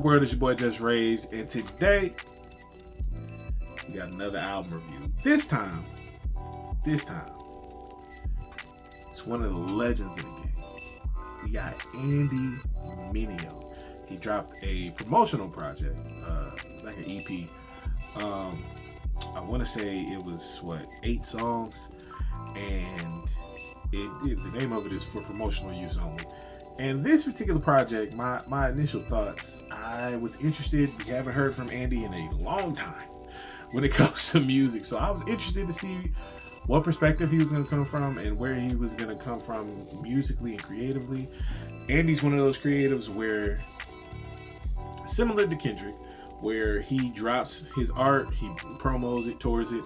world? It's your boy JusRzd, and today we got another album review. This time, it's one of the legends of the game. We got Andy Mineo. He dropped a promotional project. It was like an EP. I want to say it was 8 songs, and the name of it is for promotional use only. And this particular project, my initial thoughts, I was interested. We haven't heard from Andy in a long time when it comes to music, so I was interested to see what perspective he was going to come from and where he was going to come from musically and creatively. Andy's one of those creatives where, similar to Kendrick, where he drops his art, he promos it, tours it,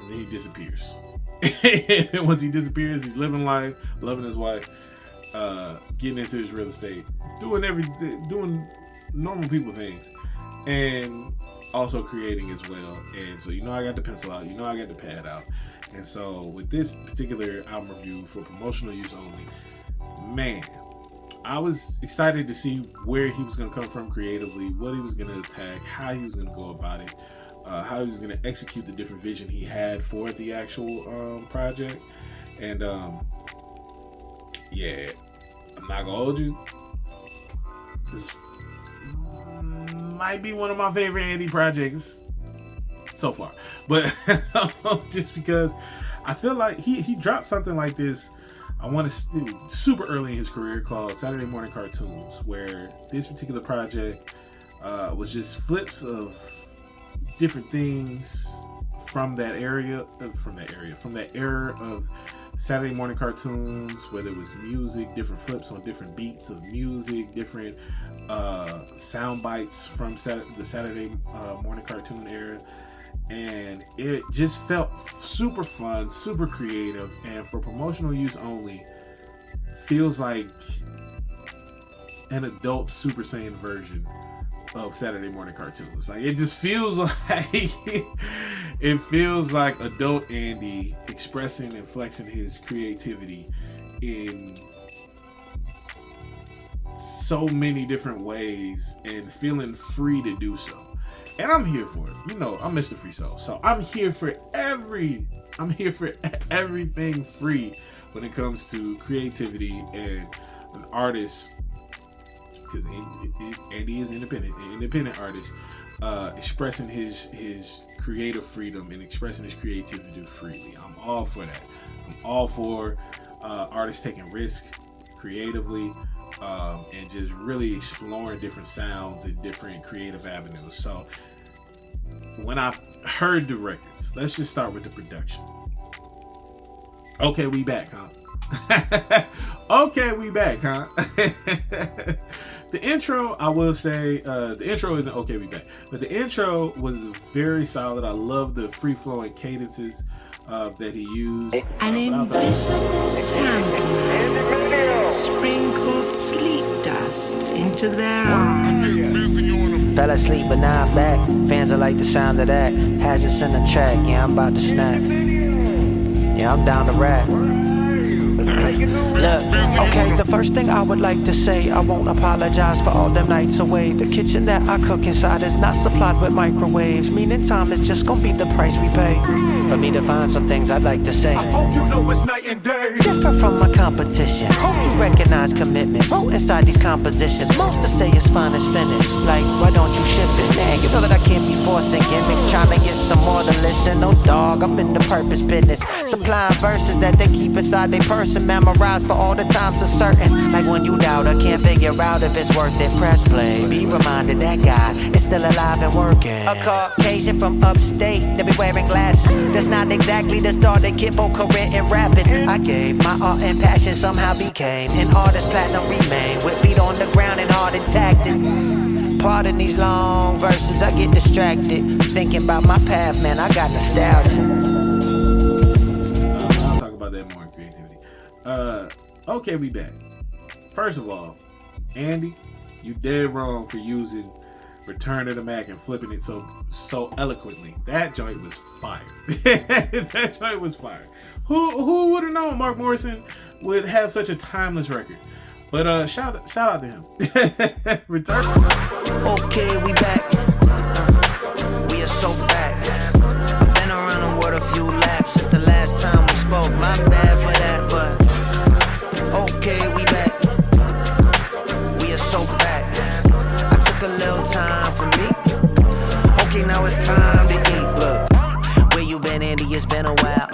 and then he disappears. And once he disappears, he's living life, loving his wife, getting into his real estate, doing normal people things, and also creating as well. And so, I got the pencil out, I got the pad out. And so with this particular album review for promotional use only, man, I was excited to see where he was going to come from creatively, what he was going to attack, how he was going to go about it, how he was going to execute the different vision he had for the actual project. And yeah, I'm not gonna hold you, this might be one of my favorite Andy projects so far, but just because I feel like he dropped something like this, I want to super early in his career, called Saturday Morning Cartoons, where this particular project was just flips of different things from that era of Saturday morning cartoons, whether it was music, different flips on different beats of music, different sound bites from the Saturday morning cartoon era. And it just felt super fun, super creative, and for promotional use only, feels like an adult Super Saiyan version of Saturday morning cartoons. Like, it just feels like adult Andy expressing and flexing his creativity in so many different ways and feeling free to do so. And I'm here for it. I'm Mr. FreeSoul, so I'm here for everything free when it comes to creativity and an artist, because Andy is an independent artist, expressing his creative freedom and expressing his creativity freely. I'm all for that. I'm all for artists taking risk creatively, and just really exploring different sounds and different creative avenues. So when I heard the records, let's just start with the production. Okay, we back, huh? The intro, I will say, the intro isn't okay, we back, but the intro was very solid. I love the free-flowing cadences that he used. An invisible sandman sprinkled sleep dust into their eyes. Fell asleep, but now I'm back. Fans are like the sound of that. Hazards in the track, yeah, I'm about to snap. Yeah, I'm down to rap. Look, okay, the first thing I would like to say, I won't apologize for all them nights away. The kitchen that I cook inside is not supplied with microwaves, meaning time is just gonna be the price we pay. For me to find some things I'd like to say. I hope you know it's night and day. Different from my competition. Hope you recognize commitment. Wrote inside these compositions. Most to say is fine as finished. Like, why don't you ship it? Man, you know that I can't be forcing gimmicks. Trying to get some more to listen. No dog, I'm in the purpose business. Supplying verses that they keep inside their person. Memorized for all the times uncertain. Like when you doubt or can't figure out if it's worth it. Press play. Be reminded that guy is still alive and working. A Caucasian from upstate that be wearing glasses. That's not exactly the starter kid for career in rapping. I gave my art and passion, somehow became an artist, platinum remain. With feet on the ground and heart intact. Pardon these long verses, I get distracted. Thinking about my path, man, I got nostalgia. I'll talk about that more in creativity. Okay, we back. First of all, Andy, you dead wrong for using Return of the Mac and flipping it so eloquently. That joint was fire. That joint was fire. Who would have known Mark Morrison would have such a timeless record? But shout out to him. Return. Okay, we back. We are so back. I've been around the world a few laps since the last time we spoke. My bad for that, but okay, we back. We are so back. I took a little time for me. Okay, now it's time to eat. Look, where you been, Andy? It's been a while.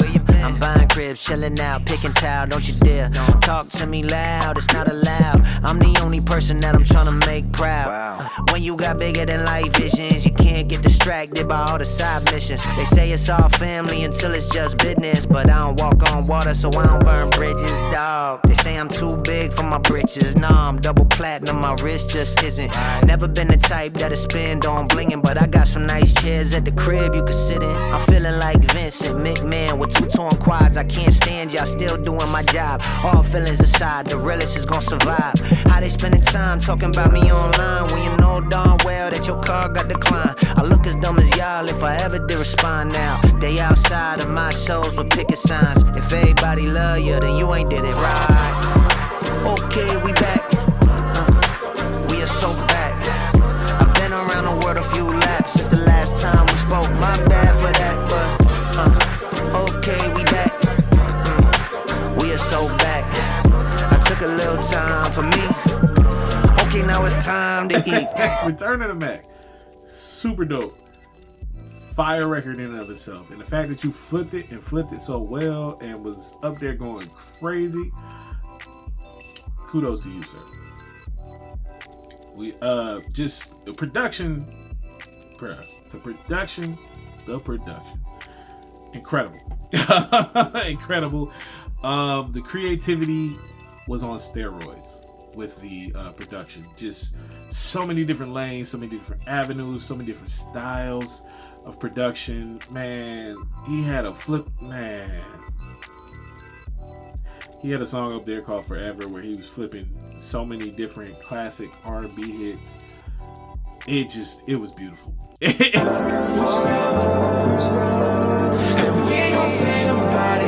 I'm buying cribs, chilling out, picking towel, don't you dare talk to me loud, it's not allowed. I'm the only person that I'm trying to make proud. When you got bigger than life visions, you can't get distracted by all the side missions. They say it's all family until it's just business, but I don't walk on water, so I don't burn bridges, dog. They say I'm too big for my britches. Nah, I'm double platinum, my wrist just isn't. Never been the type that'll spend on blinging, but I got some nice chairs at the crib you can sit in. I'm feeling like Vincent McMahon with 2 torn quads. I can't stand y'all still doing my job. All feelings aside, the realest is gonna survive. How they spending time talking about me online when you know darn well that your car got declined. I look as dumb as y'all if I ever did respond now. They outside of my shows with picket signs. If everybody love you, then you ain't did it right. Okay, we back. We are so back. I've been around the world a few laps since the last time we spoke. My bad for that, but okay, we back. We are so back. I took a little time for me. Okay, now it's time to eat. Return to the Mac. Super dope. Fire record in and of itself. And the fact that you flipped it so well and was up there going crazy. Kudos to you, sir. We just the production. Incredible. Incredible. The creativity was on steroids with the production. Just so many different lanes, so many different avenues, so many different styles of production. Man, he had a flip. Man, he had a song up there called Forever where he was flipping so many different classic R&B hits. It was beautiful. And we ain't gonna say about it.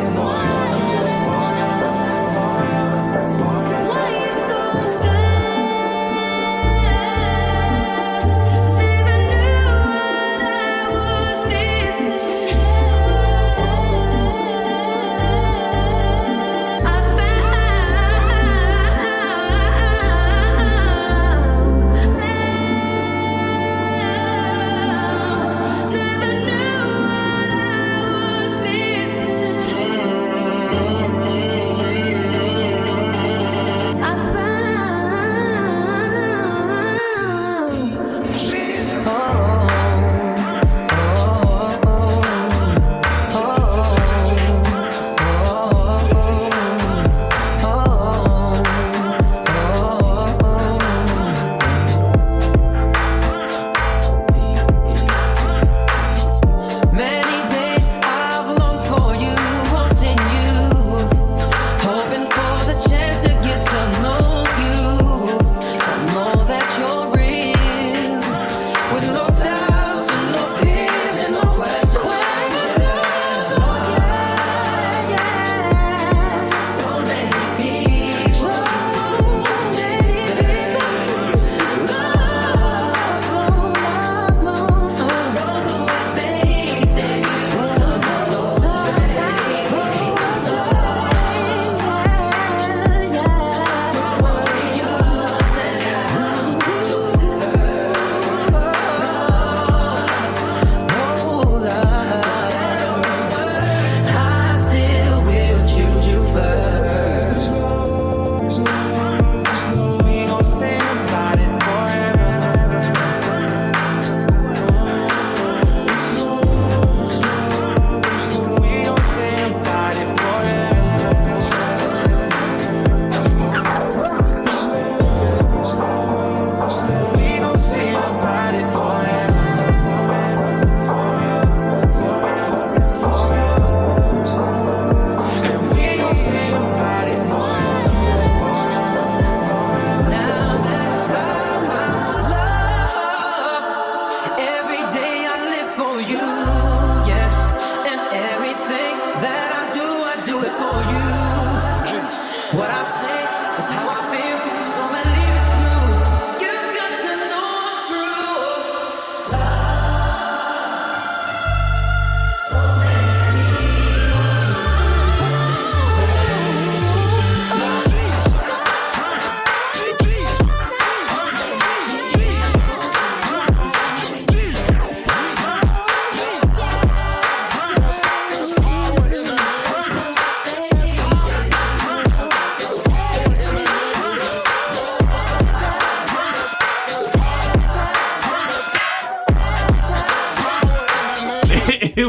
It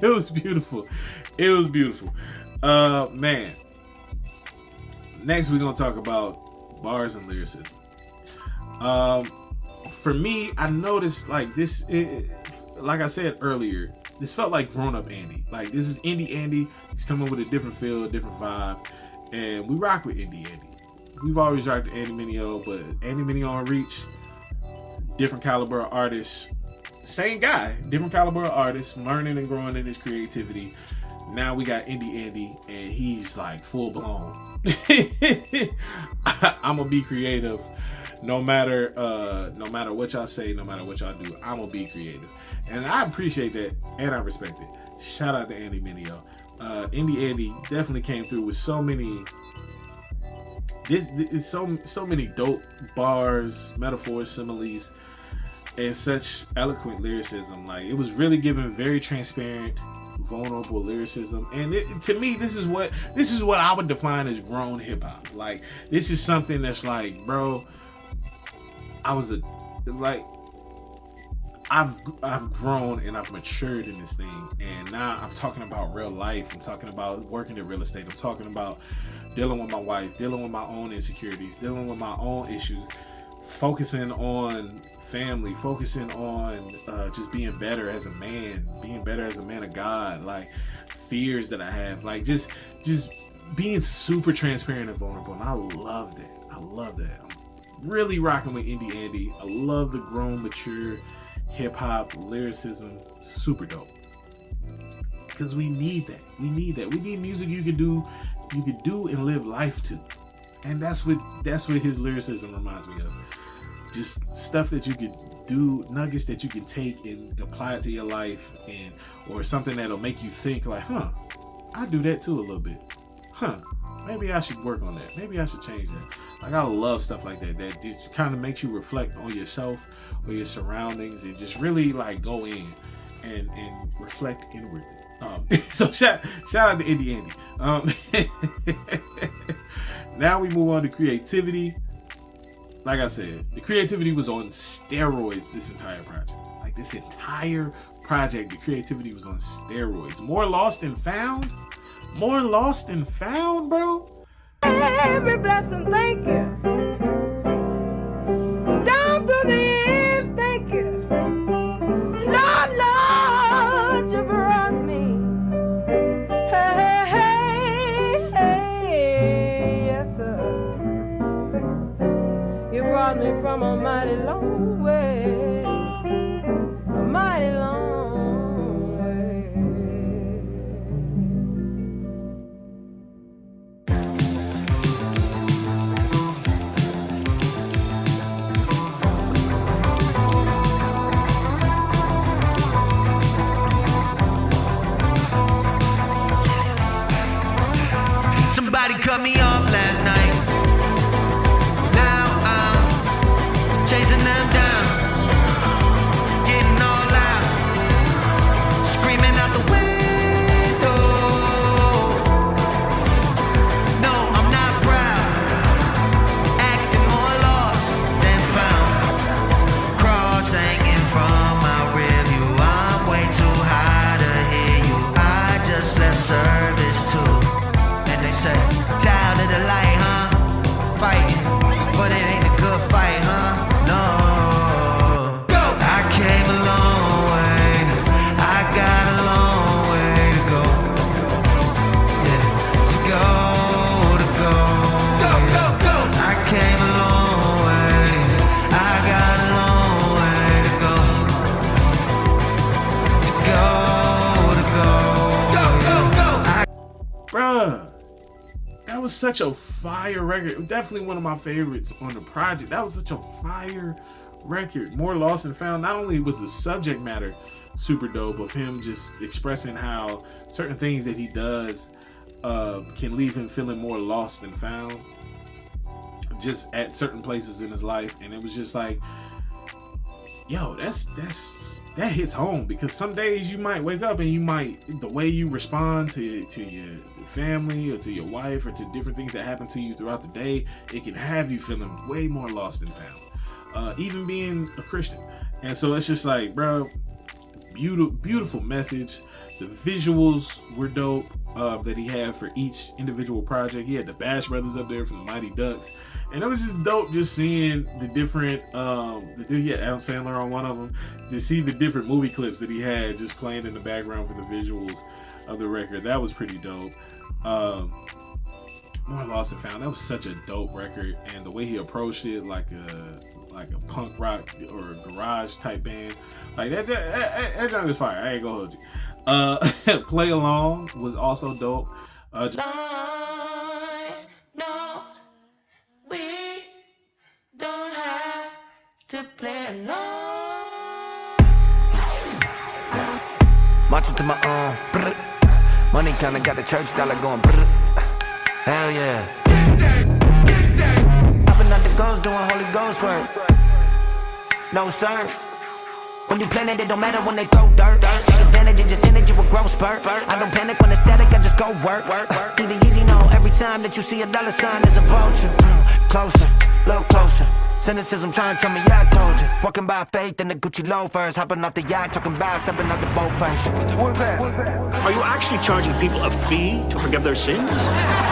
was beautiful. It was beautiful. Man. Next, we're gonna talk about bars and lyricism. For me, I noticed like this. Like I said earlier, this felt like grown-up Andy. Like this is indie Andy. He's coming with a different feel, a different vibe, and we rock with indie Andy. We've always rocked Andy Mineo, but Andy Mineo on Reach, different caliber of artists. Same guy, different caliber of artists, learning and growing in his creativity. Now we got Indie Andy, and he's like full blown. I'm gonna be creative, no matter what y'all say, no matter what y'all do. I'm gonna be creative, and I appreciate that, and I respect it. Shout out to Andy Mineo. Indie Andy definitely came through with so many. This is so many dope bars, metaphors, similes, and such eloquent lyricism. Like it was really given very transparent, vulnerable lyricism, and to me, this is what I would define as grown hip hop. Like this is something that's like, bro, I've grown and I've matured in this thing, and now I'm talking about real life. I'm talking about working in real estate. I'm talking about dealing with my wife, dealing with my own insecurities, dealing with my own issues, focusing on family, focusing on just being better as a man, being better as a man of God, like fears that I have, like just being super transparent and vulnerable. And I love that. I'm really rocking with Indie Andy. I love the grown, mature hip hop lyricism. Super dope. Because we need that. We need music you could do and live life to. And that's what his lyricism reminds me of. Just stuff that you could do, nuggets that you can take and apply it to your life, or something that'll make you think like, I do that too a little bit. Maybe I should work on that. Maybe I should change that. Like I love stuff like that. That just kind of makes you reflect on yourself or your surroundings and just really like go in and reflect inwardly. So shout out to Indie Andy. Now we move on to creativity. Like I said, the creativity was on steroids this entire project. Like this entire project, the creativity was on steroids. More lost than found? More lost than found, bro? Every blessing, thank you. Down through the years, thank you. Lord, you brought me. Hey, yes, sir. You brought me from a mighty long way. A mighty long way. Somebody cut me off last night. Now I'm chasing them down, getting all out, screaming out the window. No, I'm not proud, acting more lost than found. Cross hanging from my rear view. I'm way too high to hear you. I just left service too. Say, child of the light, huh? Fighting, but it ain't a good fight, huh? No. Go! I came a long way. I got a long way to go. Yeah, to go. Go, go, go! I came a long way. I got a long way to go. Bruh. That was such a fire record. Definitely one of my favorites on the project. That was such a fire record. More lost and found. Not only was the subject matter super dope of him just expressing how certain things that he does can leave him feeling more lost than found just at certain places in his life. And it was just like, yo, that hits home, because some days you might wake up and you might, the way you respond to your family or to your wife or to different things that happen to you throughout the day, it can have you feeling way more lost than found, even being a Christian. And so it's just like, bro, beautiful message. The visuals were dope that he had for each individual project. He had the Bash Brothers up there from the Mighty Ducks, and it was just dope just seeing the different. He had Adam Sandler on one of them. To see the different movie clips that he had just playing in the background for the visuals of the record, that was pretty dope. More Lost and Found, that was such a dope record, and the way he approached it, like a punk rock or a garage type band, like that joint was fire. I ain't gonna hold you. Play Along was also dope. Lord, no, we don't have to play along. Marching to my own. Brr. Money kinda got the church dollar going. Brr. Hell yeah. Popping out the ghost, doing Holy Ghost work. No sir. When you plan it, it don't matter when they throw dirt. Take advantage of just energy with growth spurt. I don't panic when it's static, I just go work. Easy, know every time that you see a dollar sign, there's a vulture. Closer, look closer. Cynicism trying to tell me, yeah, I told you. Walking by faith in the Gucci loafers. Hopping off the yacht, talking about stepping out the boat first. What's that? Are you actually charging people a fee to forgive their sins?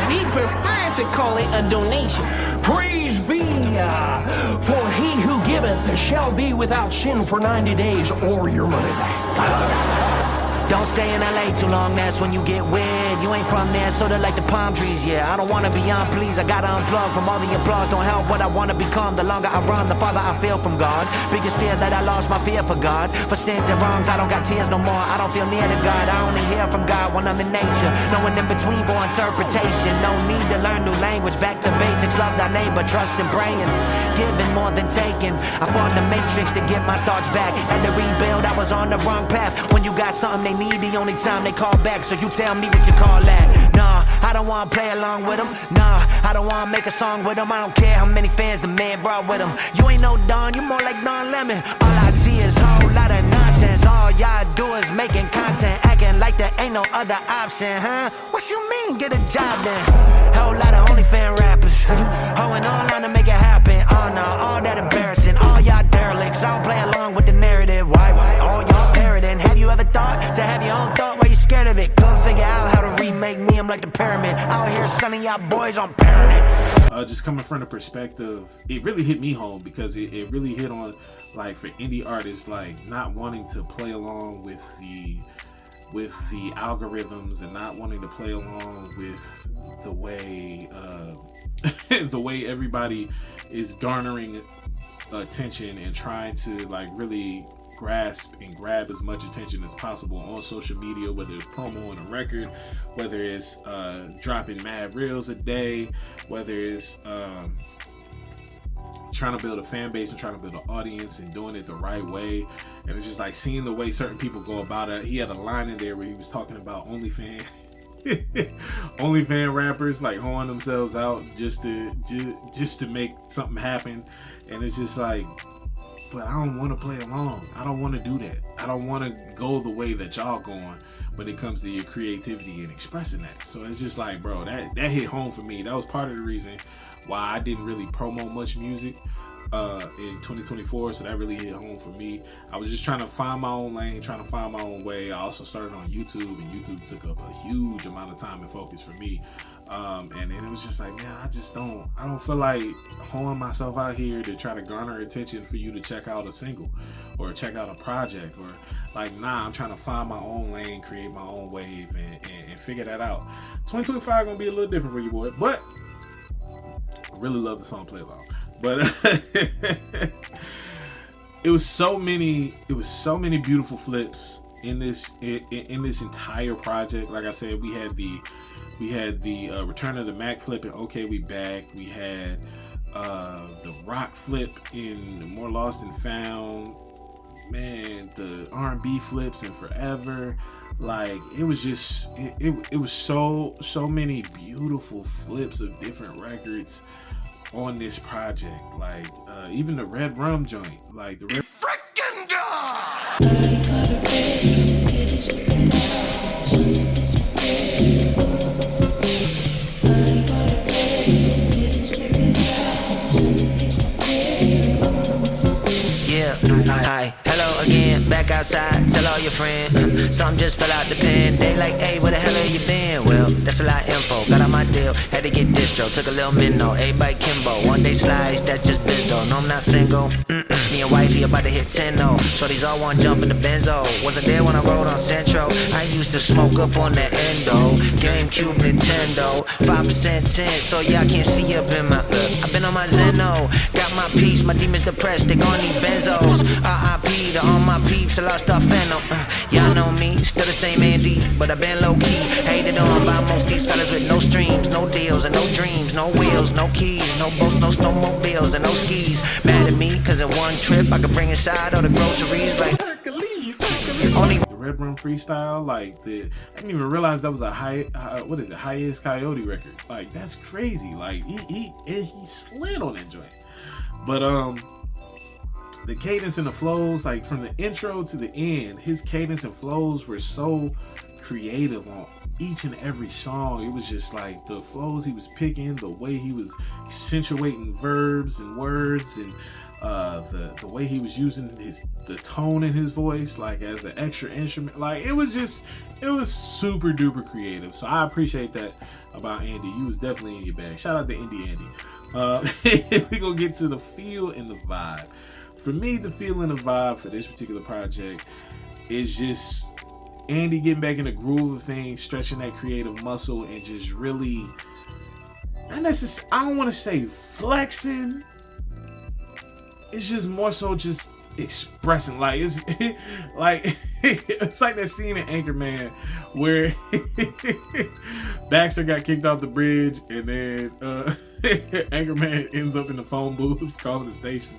We prefer to call it a donation. Praise be, for he who giveth shall be without sin for 90 days or your money back. Don't stay in LA too long, that's when you get weird. You ain't from there, sorta like the palm trees, yeah. I don't wanna be unpleased, I gotta unplug from all the applause. Don't help what I wanna become. The longer I run, the farther I feel from God. Biggest fear that I lost my fear for God. For sins and wrongs, I don't got tears no more. I don't feel near to God, I only hear from God when I'm in nature. Knowing in between for interpretation. No need to learn new language, back to basics. Love thy neighbor, trust and praying. Giving more than taking. I fought the matrix to get my thoughts back. Had to rebuild, I was on the wrong path. When you got something they need, the only time they call back. So you tell me what you call that. Nah, I don't wanna play along with them. Nah, I don't wanna make a song with them. I don't care how many fans the man brought with him. You ain't no Don, you more like Don Lemon. All I see is a whole lot of nonsense. All y'all do is making content, acting like there ain't no other option, huh? What you mean, get a job then? Whole lot of OnlyFans rappers, hoeing online to make it happen. Oh no, all that embarrassing. All y'all derelicts, I don't play along with the narrative. Why? All y'all parroting. Have you ever thought to have your own thought? Why you scared of it? Couldn't figure out how to remake me. I'm like the pyramid. Out here sending y'all boys on parenting. Just coming from the perspective, it really hit me home because it really hit on, like, for indie artists, like not wanting to play along with the algorithms and not wanting to play along with the way the way everybody is garnering attention and trying to, like, really grasp and grab as much attention as possible on social media, whether it's promoing a record, whether it's dropping mad reels a day, whether it's trying to build a fan base and trying to build an audience and doing it the right way. And it's just like seeing the way certain people go about it. He had a line in there where he was talking about OnlyFans rappers, like, hoeing themselves out just to make something happen. And it's just like, but I don't want to play along. I don't want to do that. I don't want to go the way that y'all going when it comes to your creativity and expressing that. So it's just like, bro, that hit home for me. That was part of the reason why I didn't really promote much music in 2024. So that really hit home for me. I was just trying to find my own lane, trying to find my own way. I also started on YouTube, and YouTube took up a huge amount of time and focus for me. And then it was just like, man, I don't feel like hoeing myself out here to try to garner attention for you to check out a single or check out a project, or like, nah, I'm trying to find my own lane, create my own wave, and figure that out. 2025 gonna be a little different for you, boy, but I really love the song Play Along. But it was so many beautiful flips in this entire project. Like I said, we had the Return of the Mac flip in Okay We Back. We had the rock flip in More Lost and Found. Man, the R&B flips in Forever. Like, it was just it was so many beautiful flips of different records on this project. Like, even the Red Rum joint, like the Red Frickin' God! Yeah, hi, hello, again, back outside, tell all your friends. Something just fell out the pen. They like, hey, where the hell have you been? Well, that's a lot of info. Got out my deal, had to get distro. Took a little Mineo, everybody Kimbo. One day slides, that's just biz though. No, I'm not single. Me and wifey about to hit 10 though. Shorties all want jump in the benzo. Wasn't there when I rode on Centro. I used to smoke up on the endo. GameCube, Nintendo, 5% 10. So yeah, I can't see up in my I've been on my Zeno. Got my peace, my demons depressed. They gon' need benzos. RIP to all my peeps. I lost our phantom. Y'all know me, still the same Andy, but I've been low key. Hated on by most these fellas with no streams, no deals, and no dreams, no wheels, no keys, no boats, no snowmobiles, and no skis. Mad at me, cause in one trip I could bring inside all the groceries like only The Red Rum freestyle, like I didn't even realize that was a highest Coyote record. Like that's crazy. Like he slid on that joint. But the cadence and the flows, like from the intro to the end, his cadence and flows were so creative on each and every song. It was just like the flows he was picking, the way he was accentuating verbs and words, and the way he was using the tone in his voice, like as an extra instrument. Like it was super duper creative. So I appreciate that about Andy. You was definitely in your bag. Shout out to Indie Andy. We gonna get to the feel and the vibe. For me, the feel and the vibe for this particular project is just Andy getting back in the groove of things, stretching that creative muscle, and just really, I don't want to say flexing. It's just more so just expressing. Like it's like it's like that scene in Anchorman where Baxter got kicked off the bridge, and then Anchorman ends up in the phone booth calling the station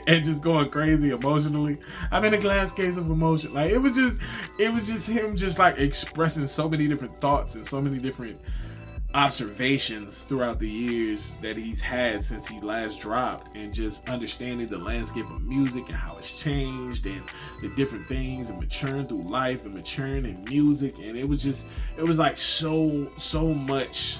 and just going crazy emotionally. I'm in a glass case of emotion. Like it was just him just like expressing so many different thoughts and so many different observations throughout the years that he's had since he last dropped, and just understanding the landscape of music and how it's changed and the different things, and maturing through life and maturing in music. And it was like so much.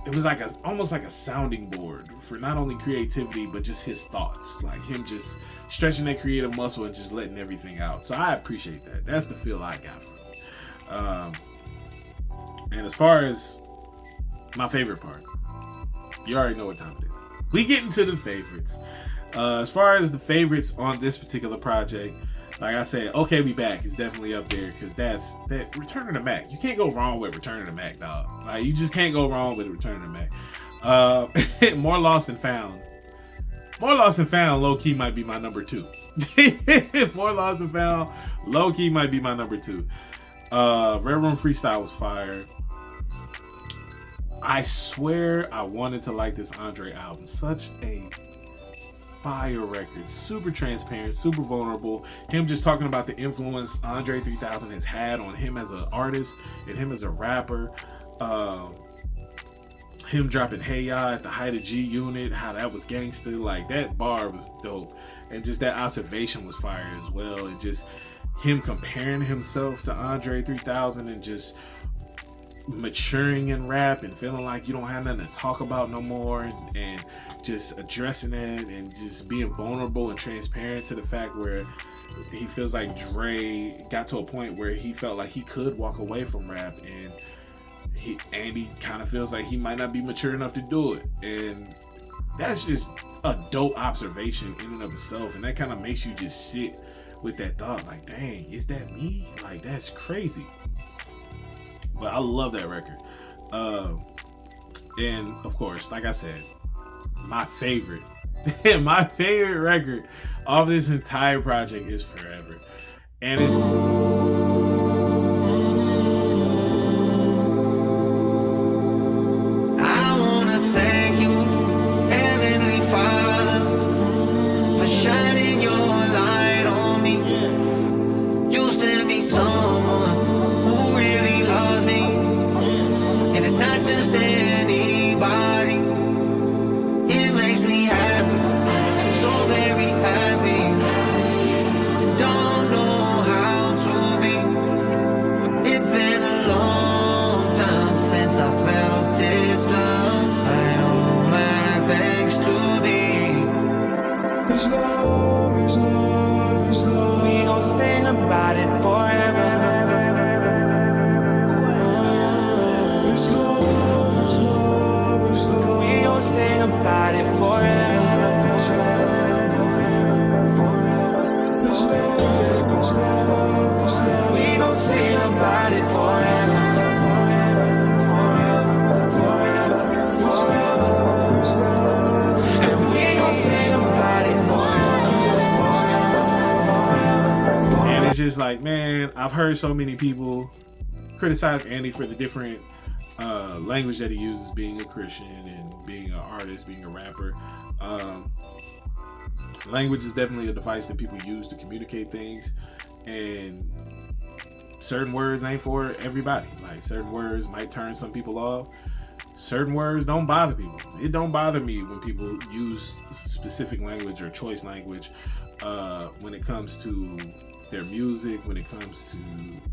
It was like almost like a sounding board for not only creativity but just his thoughts, like him just stretching that creative muscle and just letting everything out. So I appreciate that. That's the feel I got from it. And as far as my favorite part, you already know what time it is. We get into the favorites. As far as the favorites on this particular project, like I said, Okay We Back is definitely up there, because that Return of the Mac. You can't go wrong with Return of the Mac, dog. Like you just can't go wrong with Return of the Mac. More Lost and Found. More Lost and Found, low key might be my number 2. More Lost and Found, low key might be my number 2. Red Room Freestyle was fire. I swear I wanted to like this Andre album. Such a fire record. Super transparent, super vulnerable. Him just talking about the influence Andre 3000 has had on him as an artist and him as a rapper. Him dropping Hey Ya at the height of G Unit, how that was gangster. Like that bar was dope. And just that observation was fire as well. And just him comparing himself to Andre 3000 and just maturing in rap and feeling like you don't have nothing to talk about no more, and just addressing it and just being vulnerable and transparent to the fact where he feels like Dre got to a point where he felt like he could walk away from rap, and Andy kind of feels like he might not be mature enough to do it. And that's just a dope observation in and of itself, and that kind of makes you just sit with that thought like, dang, is that me? Like that's crazy. But I love that record. And of course, like I said, my favorite record of this entire project is Forever. And I wanna thank you, Heavenly Father, for shining your light on me. You sent me someone who really loves me, and it's not just anybody. It makes me happy, so very happy. Don't know how to about it forever. We gon' sing about it forever. We gon' sing about it forever. And it's just like, man, I've heard so many people criticize Andy for the different language that he uses, being a Christian and being an artist, being a rapper. Language is definitely a device that people use to communicate things, and certain words ain't for everybody. Like, certain words might turn some people off. Certain words don't bother people. It don't bother me when people use specific language or choice language when it comes to their music, when it comes to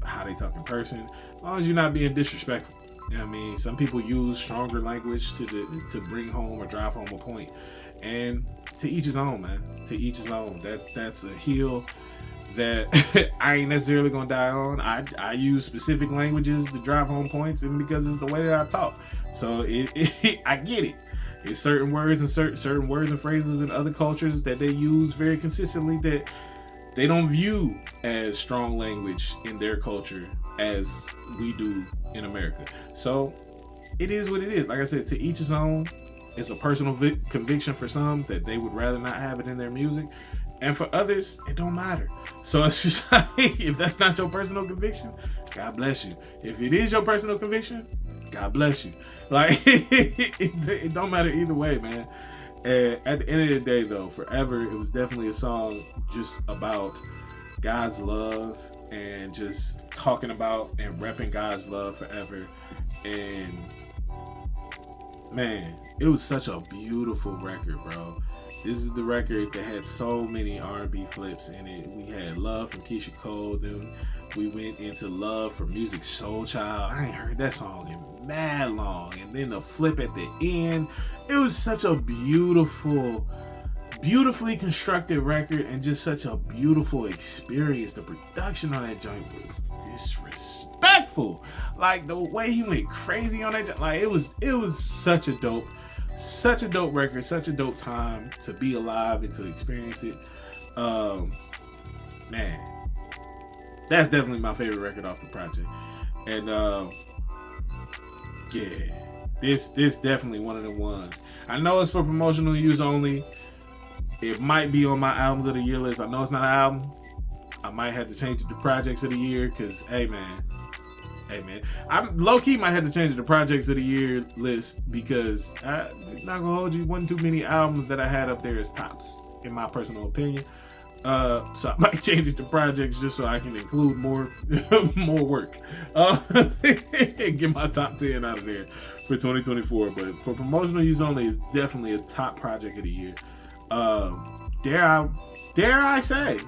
how they talk in person, as long as you're not being disrespectful. You know what I mean? Some people use stronger language to bring home or drive home a point, and to each his own, man. To each his own. That's a hill that I ain't necessarily gonna die on. I use specific languages to drive home points, and because it's the way that I talk. So I get it. It's certain words and certain words and phrases in other cultures that they use very consistently that they don't view as strong language in their culture as we do in America. So it is what it is. Like I said, to each his own. It's a personal conviction for some that they would rather not have it in their music, and for others, it don't matter. So it's just like, if that's not your personal conviction, God bless you. If it is your personal conviction, God bless you. Like, it don't matter either way, man. And at the end of the day, though, Forever, it was definitely a song just about God's love and just talking about and repping God's love forever. And man, it was such a beautiful record, bro. This is the record that had so many R&B flips in it. We had Love from Keisha Cole, then we went into Love from Music Soul Child. I ain't heard that song in mad long. And then the flip at the end. It was such a beautifully constructed record and just such a beautiful experience. The production on that joint was disrespectful. Like, the way he went crazy on that joint, like, it was such a dope record, such a dope time to be alive and to experience it. Man, that's definitely my favorite record off the project. And yeah, this definitely one of the ones. I know it's for promotional use only. It might be on my albums of the year list. I know it's not an album. I might have to change it to projects of the year, because hey man, I'm low-key might have to change it to projects of the year list, because I'm not gonna hold you, wasn't too many albums that I had up there as tops, in my personal opinion. So I might change it to projects just so I can include more work. Get my top 10 out of there for 2024. But for promotional use only, it's definitely a top project of the year. Dare I say,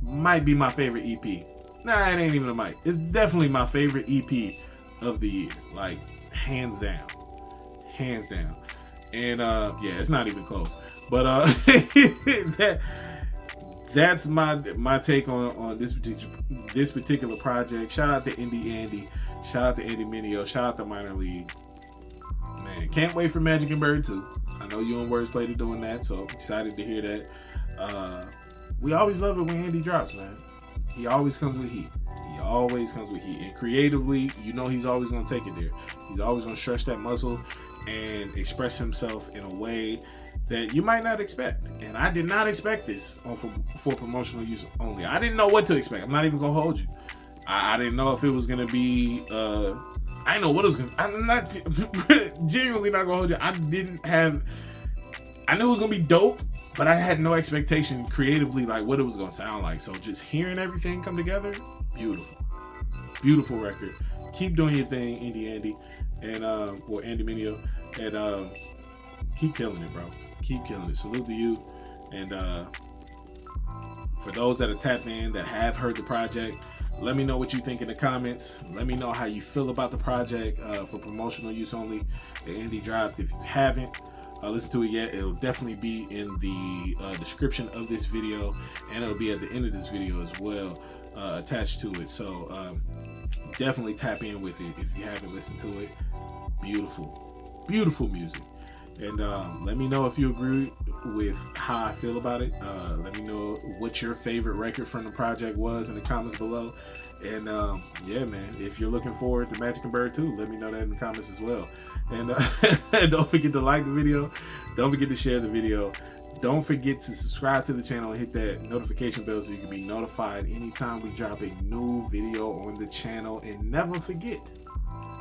might be my favorite EP. Nah, it ain't even a mic. It's definitely my favorite EP of the year. Like, hands down. And yeah, it's not even close. But that's my take on this particular project. Shout out to Indie Andy. Shout out to Andy Mineo. Shout out to Minor League. Man, can't wait for Magic and Bird 2. I know you and Wordplay are doing that, so excited to hear that. We always love it when Andy drops, man. He always comes with heat. And creatively, you know he's always going to take it there. He's always going to stretch that muscle and express himself in a way that you might not expect. And I did not expect this for promotional use only. I didn't know what to expect. I'm not even going to hold you. I didn't know if it was going to be... I didn't know what it was going to... I'm not... genuinely not going to hold you. I knew it was going to be dope, but I had no expectation creatively, like, what it was going to sound like. So just hearing everything come together, beautiful record. Keep doing your thing, Indie Andy, and Andy Mineo, and keep killing it, bro. Keep killing it. Salute to you. And for those that are tapped in, that have heard the project, let me know what you think in the comments. Let me know how you feel about the project for promotional use only that Andy dropped. If you haven't listened to it yet, it'll definitely be in the description of this video, and it'll be at the end of this video as well. attached to it. So definitely tap in with it if you haven't listened to it. Beautiful music. And let me know if you agree with how I feel about it. Let me know what your favorite record from the project was in the comments below. And yeah, man, if you're looking forward to Magic and Blerd 2, let me know that in the comments as well. And don't forget to like the video. Don't forget to share the video. Don't forget to subscribe to the channel and hit that notification bell so you can be notified anytime we drop a new video on the channel. And never forget,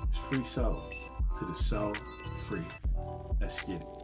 it's free soul to the soul free. Let's get it.